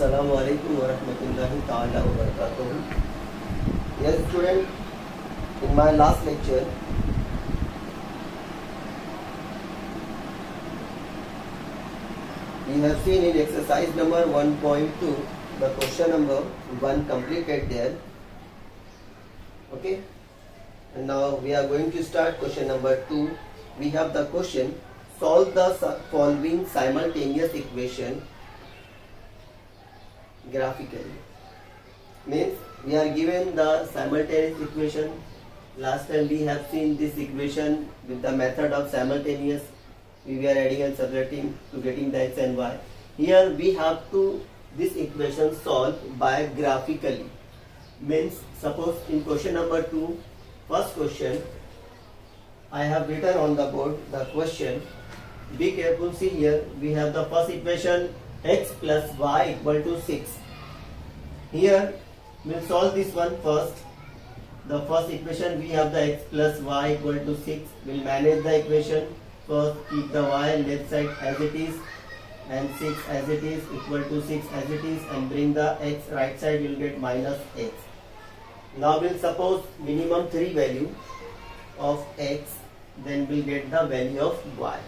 Assalamu alaikum wa rahmatullahi ta'ala wa barakatuh. Yes student, in my last lecture we have seen in exercise number 1.2 the question number 1 completed there. Okay, and now we are going to start question number 2. We have the question: solve the following simultaneous equation graphically. Means we are given the simultaneous equation. Last time we have seen this equation with the method of simultaneous. We were adding and subtracting to getting the x and y. Here we have to this equation solve by graphically. Means suppose in question number 2, first question, I have written on the board the question. Be careful, see here we have the first equation x plus y equal to 6. Here we will solve this one first. The first equation we have the x plus y equal to 6. We will manage the equation. First keep the y left side as it is and 6 as it is equal to 6 as it is, and bring the x right side, you will get minus x. Now we will suppose minimum 3 value of x, then we will get the value of y.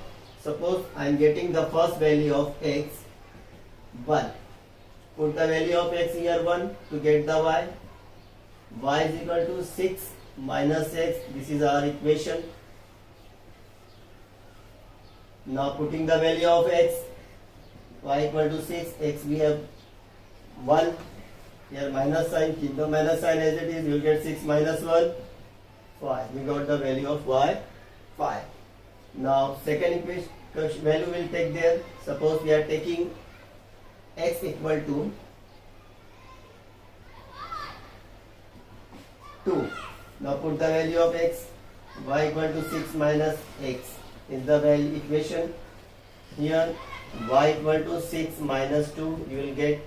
Suppose I am getting the first value of x 1. Put the value of x here 1 to get the y. Y is equal to 6 minus x. This is our equation. Now putting the value of x, y equal to 6, x we have 1. Here minus sign, keep the minus sign as it is, you will get 6 minus 1, 5. We got the value of y, 5. Now second equation value will take there. Suppose we are taking x equal to 2. Now put the value of x, y equal to 6 minus x is the value equation. Here y equal to 6 minus 2, you will get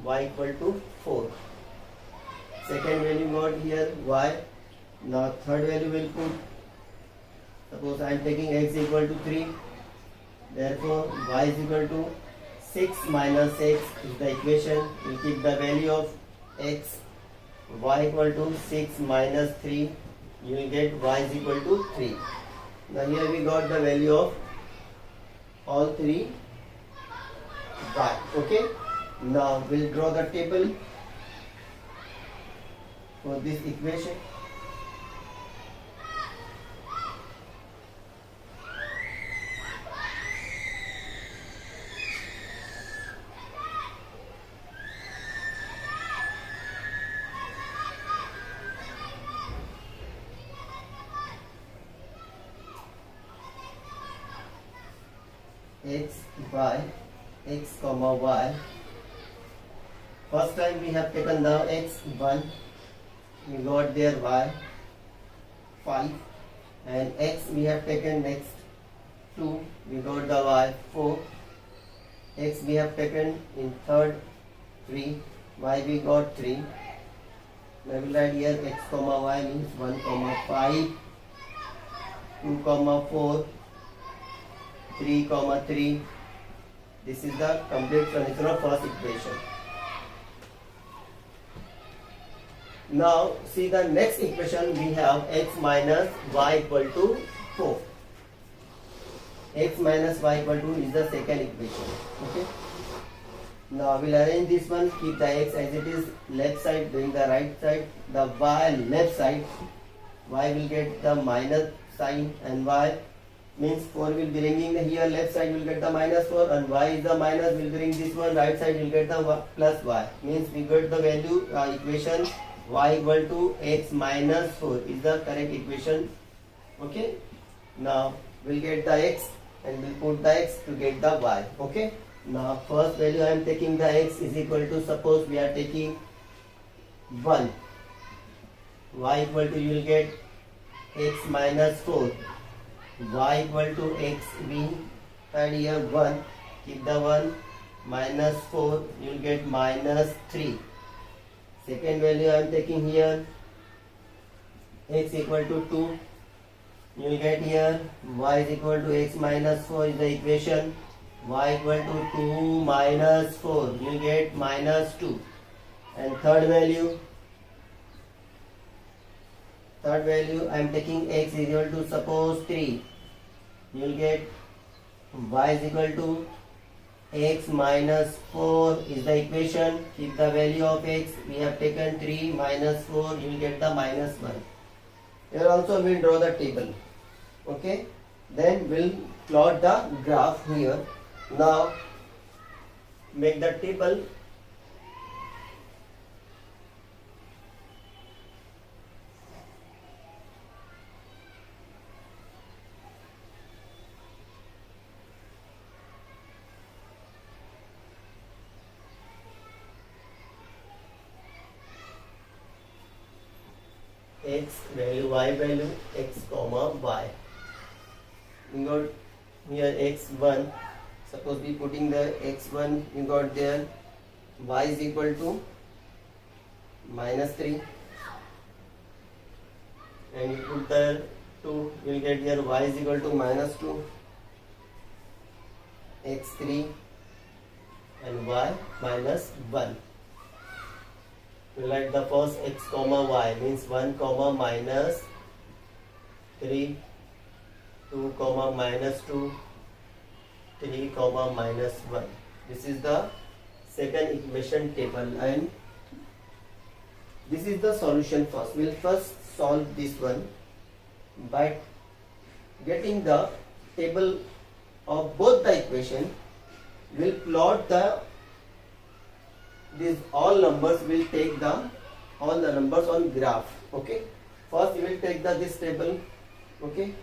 y equal to 4. Second value got here y. Now third value will put, suppose I am taking x equal to 3, therefore y is equal to 6 minus x is the equation. We will keep the value of x, y equal to 6 minus 3, you will get y is equal to 3. Now here we got the value of all three y. Okay. Now we will draw the table for this equation. X, y, x comma y. First time we have taken the x 1, we got there y 5, and x we have taken next 2, we got the y 4, x we have taken in third 3, y we got 3. Now we write here x comma y means 1 comma 5, 2 comma 4, 3 comma 3. This is the complete solution of first equation. Now see the next equation, we have x minus y equal to 4. X minus y equal to is the second equation. Okay. Now we will arrange this one, keep the x as it is left side, bring the right side, the y left side, y will get the minus sign, and y means 4 will be bringing here left side, will get the minus 4, and y is the minus, will bring this one right side, will get the plus y. Means we got the value equation y equal to x minus 4 is the correct equation. Okay. Now we'll get the x and we'll put the x to get the y. Okay. Now first value I am taking the x is equal to, suppose we are taking 1, y equal to, you will get x minus 4, y equal to x, we add here 1, keep the 1, minus 4, you will get minus 3. Second value I am taking here x equal to 2, you will get here y is equal to x minus 4 is the equation. y equal to 2 minus 4, you will get minus 2. And third value I am taking x is equal to suppose 3, you will get y is equal to x minus 4 is the equation. Keep the value of x, we have taken 3 minus 4, you will get the minus 1. Here also we will draw the table. Okay, then we will plot the graph here. Now make the table. X value, y value, x comma y. You got here x1. Suppose we putting the x1, you got there y is equal to minus 3, and you put there 2, you will get here y is equal to minus 2, x3 and y minus 1. We write the first x comma y means 1 comma minus 3, 2 comma minus 2, 3 comma minus 1. This is the second equation table, and this is the solution first. We will first solve this one by getting the table of both the equation. We will plot these all numbers, will take all the numbers on graph. Okay, first we will take this table. Okay,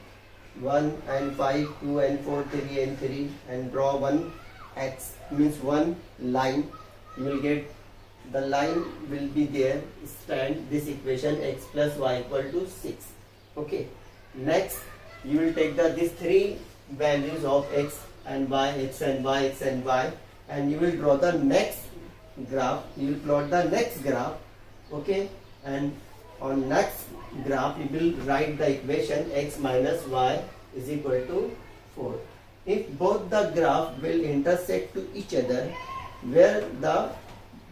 1 and 5, 2 and 4, 3 and 3, and draw one x means one line. You will get the line will be there, stand this equation x plus y equal to 6. Okay, next you will take these three values of x and y, x and y, x and y, and you will draw the next graph. You will plot the next graph. Okay, and on next graph you will write the equation x minus y is equal to 4. If both the graph will intersect to each other, where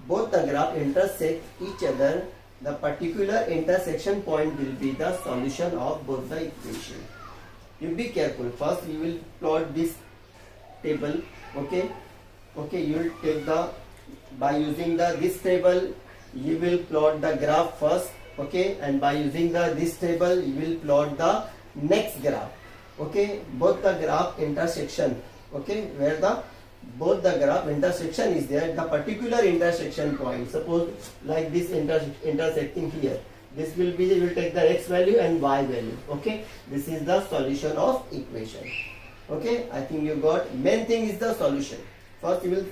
both the graph intersect each other, the particular intersection point will be the solution of both the equation. You be careful. First you will plot this table. Okay, you will take by using this table you will plot the graph first. Okay, and by using this table you will plot the next graph. Okay, both the graph intersection. Okay, where both the graph intersection is there, the particular intersection point, suppose like this intersecting here, this will be, we will take the x value and y value. Okay, this is the solution of equation. Okay, I think you got. Main thing is the solution. First you will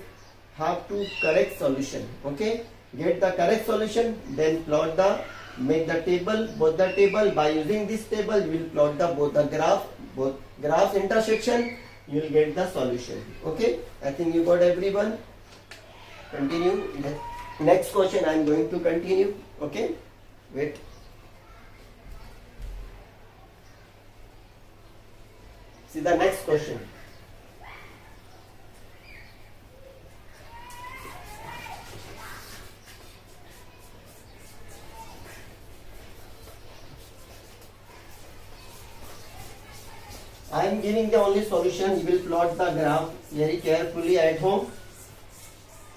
have to correct solution. Okay, get the correct solution, then plot make the table, both the table. By using this table you will plot both graphs intersection, you will get the solution. Okay, I think you got everyone. Continue. Next question I am going to continue. Okay, wait. See the next question. I am giving the only solution. You will plot the graph very carefully at home.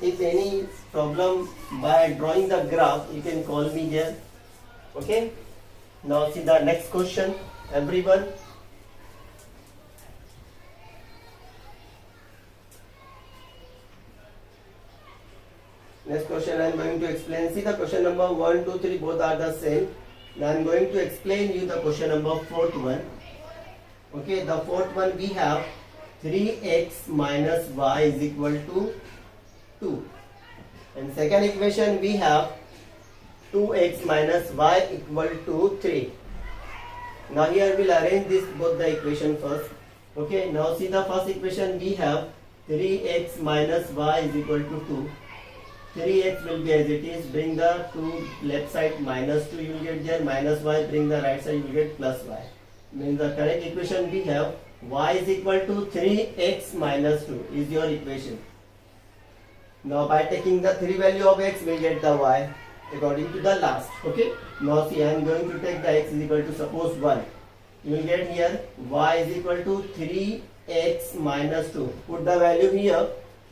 If any problem by drawing the graph, you can call me here. Okay. Now see the next question, everyone. Next question I am going to explain. See the question number 1, 2, 3 both are the same. Now I am going to explain you the question number 4th one. Okay, the 4th one we have 3x minus y is equal to 2. And second equation we have 2x minus y equal to 3. Now here we will arrange both the equation first. Okay, now see the first equation we have 3x minus y is equal to 2. 3x will be as it is, bring the 2 left side minus 2 you will get there, minus y, bring the right side you will get plus y. Means the correct equation we have y is equal to 3x minus 2 is your equation. Now by taking the 3 value of x, we get the y according to the last. Okay. Now see, I am going to take the x is equal to suppose 1. You will get here y is equal to 3x minus 2. Put the value here.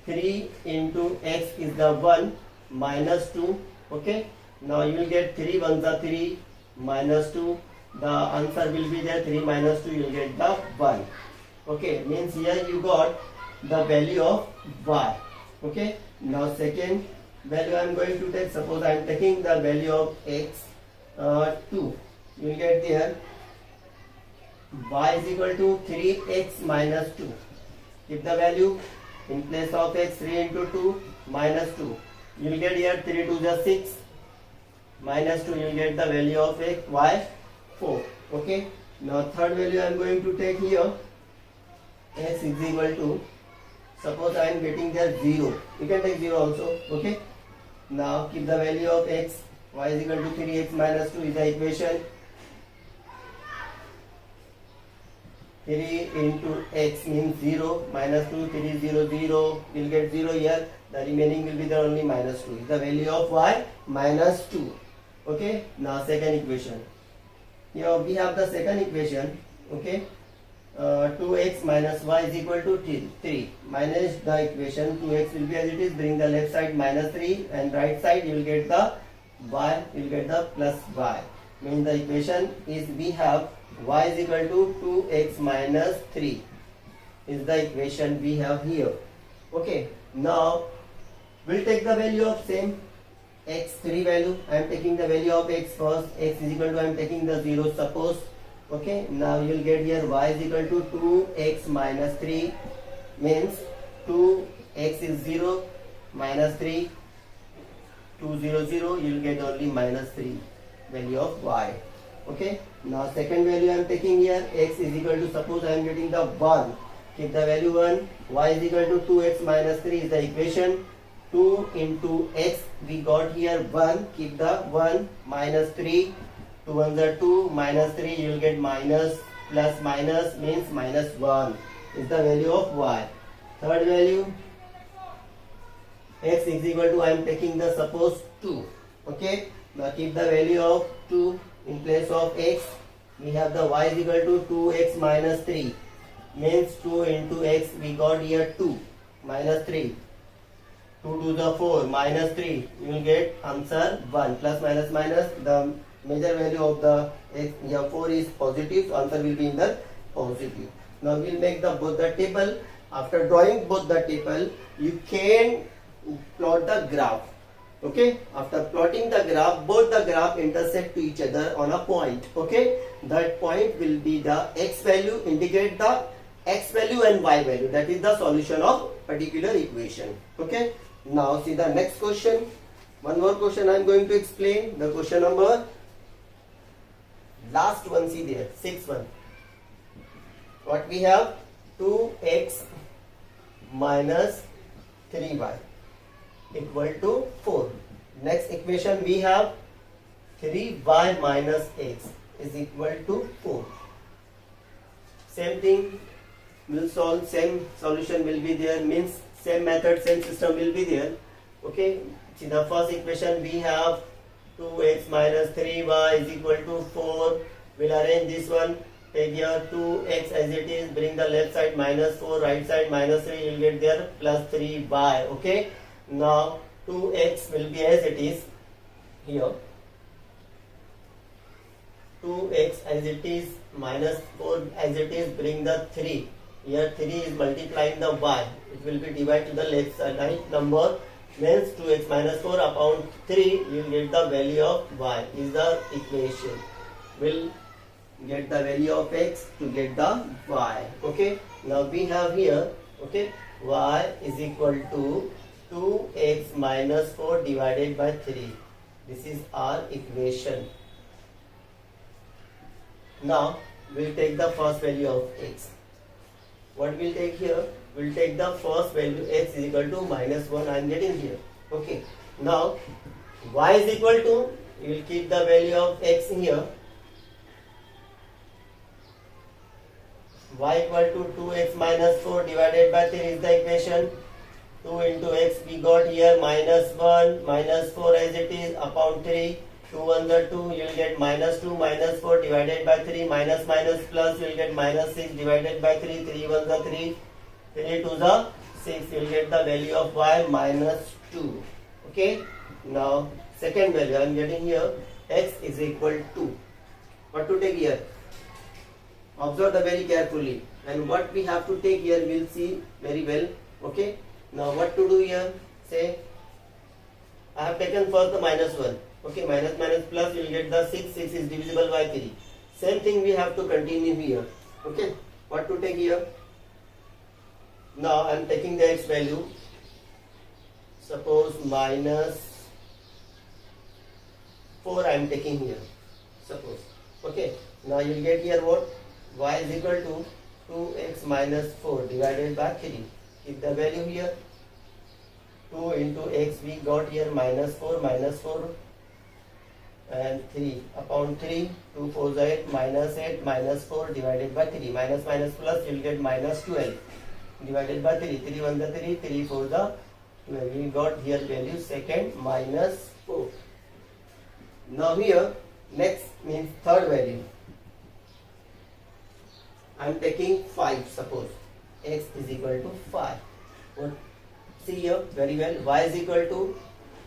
3 into x is the 1 minus 2. Okay. Now you will get 3 ones are 3 minus 2. The answer will be there 3 minus 2. You will get the 1. Okay. Means here you got the value of y. Okay. Now second value I am going to take. Suppose I am taking the value of x 2. You will get there y is equal to 3x minus 2. Keep the value in place of x, 3 into 2 minus 2. You will get here 3 to the 6 minus 2. You will get the value of x, y 4. Okay. Now third value I am going to take here. X is equal to, suppose I am getting there 0. You can take 0 also. Okay. Now keep the value of x, y is equal to 3x minus 2 is the equation. 3 into x means 0, minus 2, 3, 0, 0, you will get 0 here, the remaining will be the only minus 2, is the value of y, minus 2. Okay, now second equation. Here we have the second equation, okay, 2x minus y is equal to 3, minus the equation, 2x will be as it is, bring the left side minus 3 and right side you will get the y, you will get the plus y. Means the equation is we have y is equal to 2x minus 3 is the equation we have here. Okay. Now we'll take the value of same x 3 value. I am taking the value of x first. X is equal to I am taking the 0 suppose. Okay. Now you will get here y is equal to 2x minus 3 means 2x is 0 minus 3 2 0 0 you will get only minus 3 value of y. Okay. Now second value I am taking here x is equal to, suppose I am getting the 1. Keep the value 1. Y is equal to 2x minus 3 is the equation. 2 into x we got here 1. Keep the 1 minus 3. 2 ones are 2 minus 3 you will get minus plus minus means minus 1 is the value of y. Third value x is equal to I am taking the suppose 2. Okay. Now keep the value of 2 in place of x. We have the y is equal to 2x minus 3 means 2 into x we got here 2 minus 3 2 to the 4 minus 3 you will get answer 1 plus minus minus the major value of the x here 4 is positive, so answer will be in the positive. Now we will make the both the table. After drawing both the table you can plot the graph. Okay, after plotting the graph, both the graph intersect to each other on a point. Okay, that point will be the x value, indicate the x value and y value, that is the solution of particular equation. Okay, now see the next question. One more question I am going to explain. The question number last one, see there, 6th one. What we have? 2x minus 3y equal to 4. Next equation we have 3y minus x is equal to 4. Same thing will solve, same solution will be there, means same method, same system will be there. Okay, see the first equation we have 2x minus 3y is equal to 4. We'll arrange this one. Take here 2x as it is, bring the left side minus 4, right side minus 3, you will get there plus 3y. Okay. Now 2x will be as it is here, 2x as it is minus 4 as it is, bring the 3, here 3 is multiplying the y, it will be divided to the left side right number, means 2x minus 4 upon 3 you will get the value of y is the equation. Will get the value of x to get the y. Okay, now we have here, okay, y is equal to 2x minus 4 divided by 3. This is our equation. Now we'll take the first value of x. What we'll take here? We'll take the first value x is equal to minus 1 I am getting here. Okay. Now y is equal to, you will keep the value of x here. y equal to 2x minus 4 divided by 3 is the equation. 2 into x we got here minus 1 minus 4 as it is upon 3. 2 1 the 2, you will get minus 2 minus 4 divided by 3 minus minus plus, you will get minus 6 divided by 3. 3 1 the 3, 3 2 the 6, you will get the value of y minus 2. Okay, now second value I am getting here, x is equal to, what to take here? Observe the very carefully, and what we have to take here we will see very well. Okay, now what to do here? Say I have taken first the minus 1. Okay, minus minus plus, you will get the 6. 6 is divisible by 3. Same thing we have to continue here. Okay, what to take here? Now I am taking the x value. Suppose minus 4 I am taking here. Suppose. Okay, now you will get here what? Y is equal to 2x minus 4 divided by 3. Keep the value here. 2 into x we got here minus 4 and 3 upon 3. 2 4 is 8 minus 4 divided by 3. Minus minus plus, you will get minus 12 divided by 3. 3 1 the 3, 3 4 the 12. We got here value second minus 4. Now here next means third value. I am taking 5. Suppose x is equal to 5. What? See here very well, y is equal to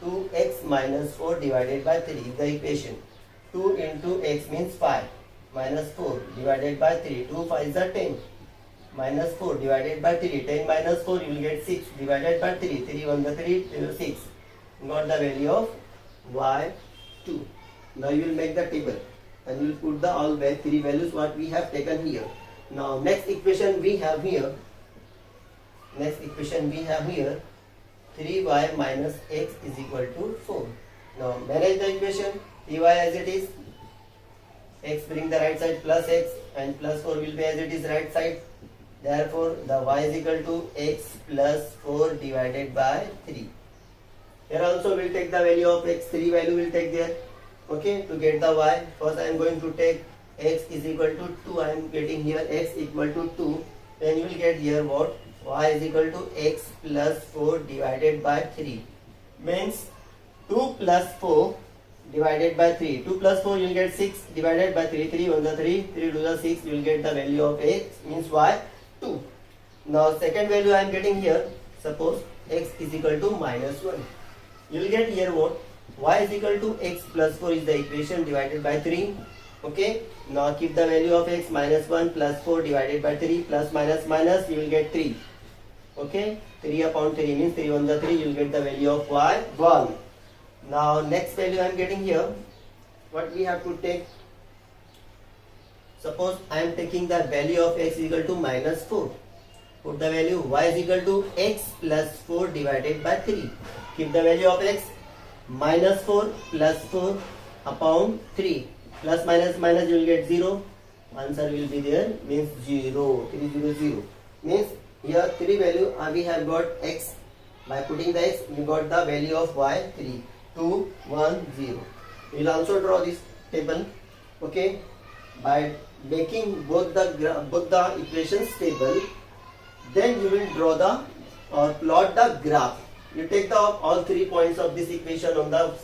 2x minus 4 divided by 3 is the equation. 2 into x means 5 minus 4 divided by 3. 2 5 is 10 minus 4 divided by 3. 10 minus 4 you will get 6 divided by 3. 3 1 the 3, 6. Got the value of y2. Now you will make the table and you will put the all three values what we have taken here. Now next equation we have here. 3y minus x is equal to 4. Now manage the equation. 3y as it is, x bring the right side plus x, and plus 4 will be as it is right side. Therefore the y is equal to x plus 4 divided by 3. Here also we will take the value of x. 3 value will take there. Okay, to get the y, first I am going to take x is equal to 2. I am getting here x equal to 2. Then you will get here what? Y is equal to x plus 4 divided by 3. Means 2 plus 4 divided by 3. 2 plus 4 you will get 6 divided by 3. 3 1 the 3, 3 2 the 6, you will get the value of x means y 2. Now second value I am getting here. Suppose x is equal to minus 1. You will get here what? Y is equal to x plus 4 is the equation divided by 3. Okay, now keep the value of x minus 1 plus 4 divided by 3 plus minus minus, you will get 3. Okay, 3 upon 3 means 3 1 the 3, you will get the value of y 1. Now next value I am getting here. What we have to take? Suppose I am taking the value of x equal to minus 4. Put the value y is equal to x plus 4 divided by 3. Keep the value of x minus 4 plus 4 upon 3. Plus minus minus you will get 0. Answer will be there means 0. 3 0 0. Means here 3 value we have got x. By putting the x we got the value of y 3. 2 1 0. We will also draw this table. Okay. By making both the equations table, then you will draw the or plot the graph. You take the all 3 points of this equation on the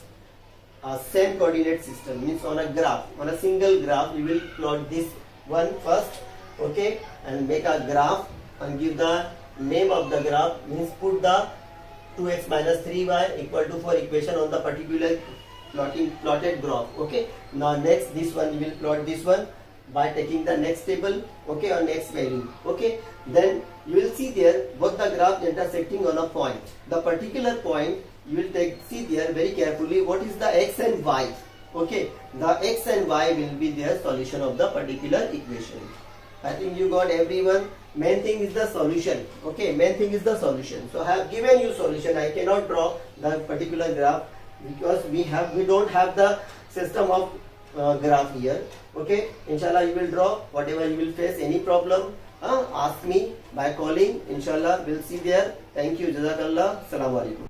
same coordinate system, means on a graph, on a single graph. You will plot this one first, okay, and make a graph and give the name of the graph, means put the 2x minus 3y equal to 4 equation on the particular plotted graph. Okay, now next this one you will plot this one by taking the next table, okay, or next value. Okay, then you will see there both the graphs intersecting on a point. The particular point you will see there very carefully what is the x and y. Okay, the x and y will be their solution of the particular equation. I think you got everyone. Main thing is the solution. Okay, main thing is the solution. So I have given you solution. I cannot draw the particular graph because we don't have the system of graph here. Okay, inshallah you will draw whatever you will face. Any problem, ask me by calling. Inshallah we'll see there. Thank you. Jazakallah. Assalamu alaikum.